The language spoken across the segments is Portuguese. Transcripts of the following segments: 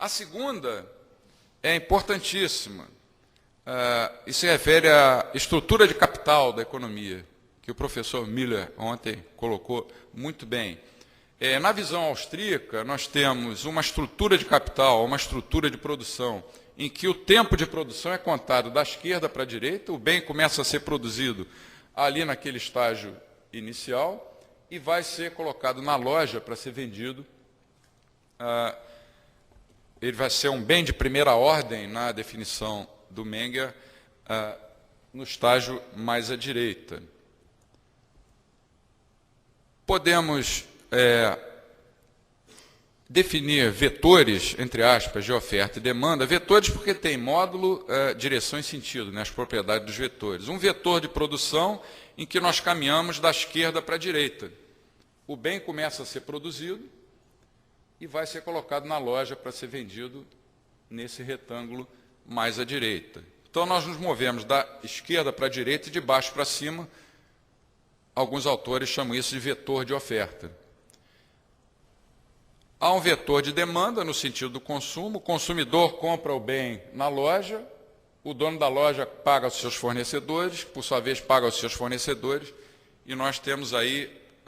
A segunda é importantíssima. Isso se refere à estrutura de capital da economia, que o professor Miller ontem colocou muito bem. Na visão austríaca, nós temos uma estrutura de capital, uma estrutura de produção, em que o tempo de produção é contado da esquerda para a direita, o bem começa a ser produzido ali naquele estágio inicial e vai ser colocado na loja para ser vendido. Ele vai ser um bem de primeira ordem na definição do Menger, no estágio mais à direita. Podemos definir vetores, entre aspas, de oferta e demanda. Vetores porque tem módulo, direção e sentido, né, as propriedades dos vetores. Um vetor de produção em que nós caminhamos da esquerda para a direita. O bem começa a ser produzido e vai ser colocado na loja para ser vendido nesse retângulo mais à direita. Então, nós nos movemos da esquerda para a direita e de baixo para cima. Alguns autores chamam isso de vetor de oferta. Há um vetor de demanda no sentido do consumo. O consumidor compra o bem na loja, o dono da loja paga aos seus fornecedores, por sua vez paga aos seus fornecedores, e nós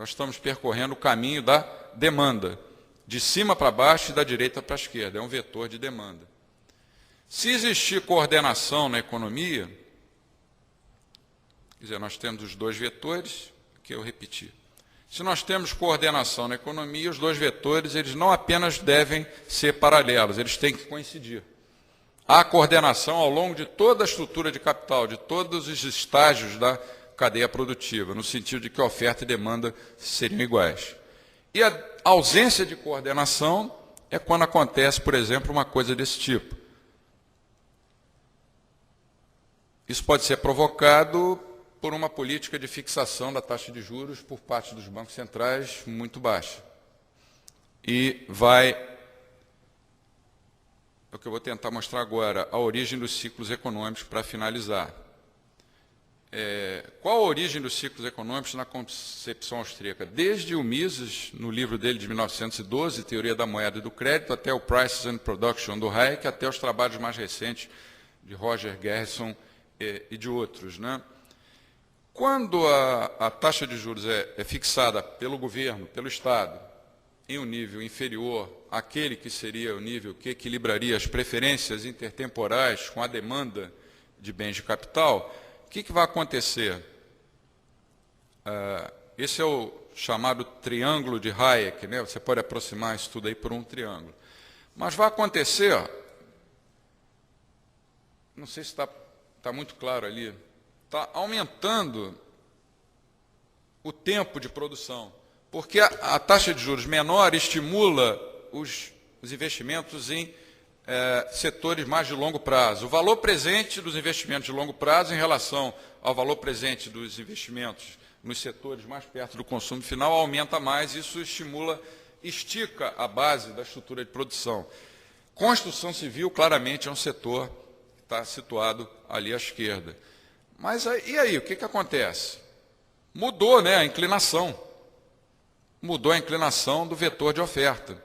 estamos percorrendo o caminho da demanda, de cima para baixo e da direita para a esquerda. É um vetor de demanda. Se existir coordenação na economia, quer dizer, nós temos os dois vetores, que eu repeti. Se nós temos coordenação na economia, os dois vetores, eles não apenas devem ser paralelos, eles têm que coincidir. Há coordenação ao longo de toda a estrutura de capital, de todos os estágios da cadeia produtiva, no sentido de que oferta e demanda seriam iguais. E a ausência de coordenação é quando acontece, por exemplo, uma coisa desse tipo. Isso pode ser provocado por uma política de fixação da taxa de juros por parte dos bancos centrais muito baixa. E é o que eu vou tentar mostrar agora, a origem dos ciclos econômicos para finalizar. Qual a origem dos ciclos econômicos na concepção austríaca? Desde o Mises, no livro dele de 1912, Teoria da Moeda e do Crédito, até o Prices and Production do Hayek, até os trabalhos mais recentes de Roger Garrison e de outros, né? Quando a taxa de juros é fixada pelo governo, pelo Estado, em um nível inferior àquele que seria o nível que equilibraria as preferências intertemporais com a demanda de bens de capital, o que vai acontecer? Esse é o chamado triângulo de Hayek, né? Você pode aproximar isso tudo aí por um triângulo. Mas vai acontecer, não sei se está muito claro ali, está aumentando o tempo de produção, porque a taxa de juros menor estimula os investimentos em setores mais de longo prazo. O valor presente dos investimentos de longo prazo em relação ao valor presente dos investimentos nos setores mais perto do consumo final aumenta mais, isso estica a base da estrutura de produção. Construção civil, claramente, é um setor que está situado ali à esquerda. Mas e aí, o que acontece? Mudou, né, a inclinação. Mudou a inclinação do vetor de oferta,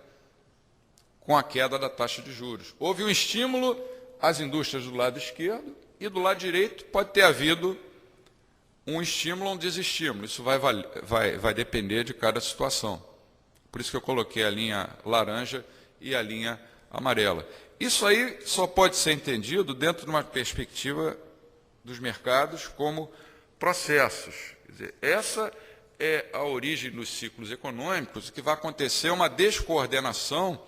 com a queda da taxa de juros. Houve um estímulo às indústrias do lado esquerdo e do lado direito pode ter havido um estímulo ou um desestímulo. Isso vai depender de cada situação. Por isso que eu coloquei a linha laranja e a linha amarela. Isso aí só pode ser entendido dentro de uma perspectiva dos mercados como processos. Quer dizer, essa é a origem dos ciclos econômicos, que vai acontecer uma descoordenação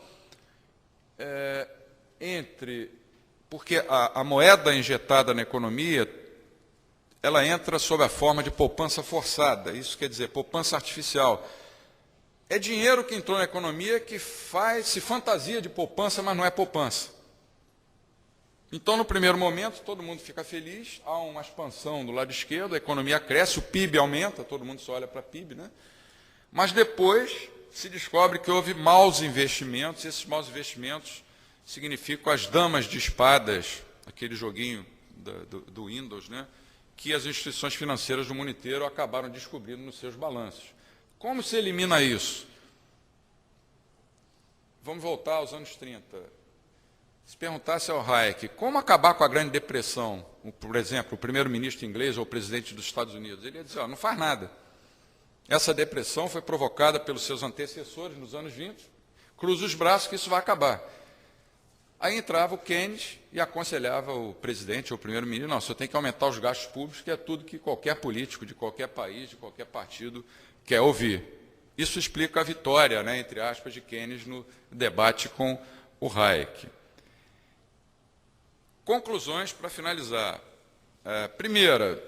porque a moeda injetada na economia, ela entra sob a forma de poupança forçada, isso quer dizer, poupança artificial. É dinheiro que entrou na economia que se fantasia de poupança, mas não é poupança. Então, no primeiro momento, todo mundo fica feliz, há uma expansão do lado esquerdo, a economia cresce, o PIB aumenta, todo mundo só olha para PIB, né? Mas depois se descobre que houve maus investimentos, e esses maus investimentos significam as damas de espadas, aquele joguinho do Windows, né? Que as instituições financeiras do mundo inteiro acabaram descobrindo nos seus balanços. Como se elimina isso? Vamos voltar aos anos 30. se perguntasse ao Hayek como acabar com a Grande Depressão, por exemplo, o primeiro-ministro inglês ou o presidente dos Estados Unidos, ele ia dizer, não faz nada. Essa depressão foi provocada pelos seus antecessores nos anos 20, cruza os braços que isso vai acabar. Aí entrava o Keynes e aconselhava o presidente ou o primeiro-ministro, não, o senhor tem que aumentar os gastos públicos, que é tudo que qualquer político de qualquer país, de qualquer partido quer ouvir. Isso explica a vitória, né, entre aspas, de Keynes no debate com o Hayek. Conclusões para finalizar. Primeira,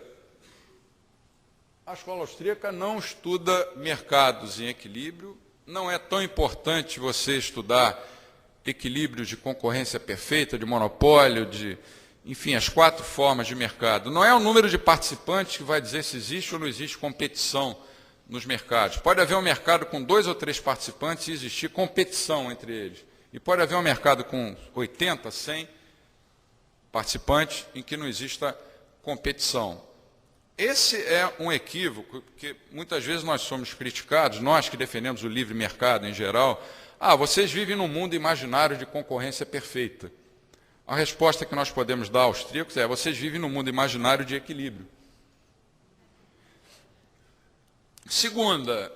a escola austríaca não estuda mercados em equilíbrio, não é tão importante você estudar equilíbrios de concorrência perfeita, de monopólio, enfim, as 4 formas de mercado. Não é o número de participantes que vai dizer se existe ou não existe competição nos mercados. Pode haver um mercado com 2 ou 3 participantes e existir competição entre eles. E pode haver um mercado com 80, 100 participantes em que não exista competição. Esse é um equívoco, porque muitas vezes nós somos criticados, nós que defendemos o livre mercado em geral, vocês vivem num mundo imaginário de concorrência perfeita. A resposta que nós podemos dar aos austríacos é, vocês vivem num mundo imaginário de equilíbrio. Segunda,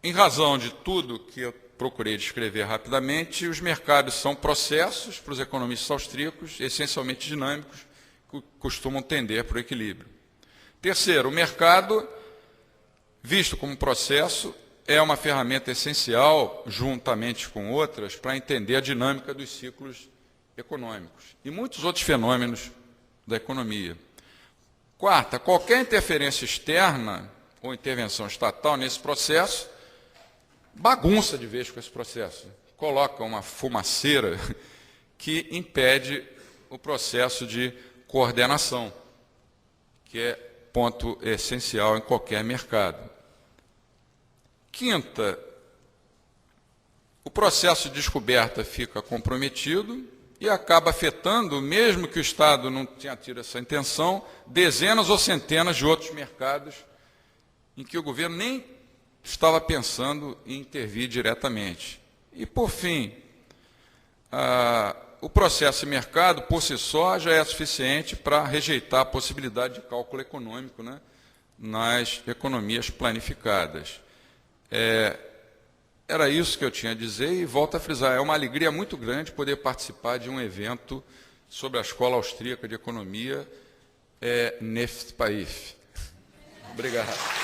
em razão de tudo que eu procurei descrever rapidamente, os mercados são processos, para os economistas austríacos, essencialmente dinâmicos, que costumam tender para o equilíbrio. Terceiro, o mercado, visto como processo, é uma ferramenta essencial, juntamente com outras, para entender a dinâmica dos ciclos econômicos e muitos outros fenômenos da economia. Quarta, qualquer interferência externa ou intervenção estatal nesse processo bagunça de vez com esse processo, coloca uma fumaceira que impede o processo de coordenação, que é ponto essencial em qualquer mercado. Quinta, o processo de descoberta fica comprometido e acaba afetando, mesmo que o Estado não tenha tido essa intenção, dezenas ou centenas de outros mercados em que o governo nem estava pensando em intervir diretamente. E, por fim, o processo de mercado, por si só, já é suficiente para rejeitar a possibilidade de cálculo econômico, né, nas economias planificadas. Era isso que eu tinha a dizer e volto a frisar, é uma alegria muito grande poder participar de um evento sobre a Escola Austríaca de Economia, neste país. Obrigado.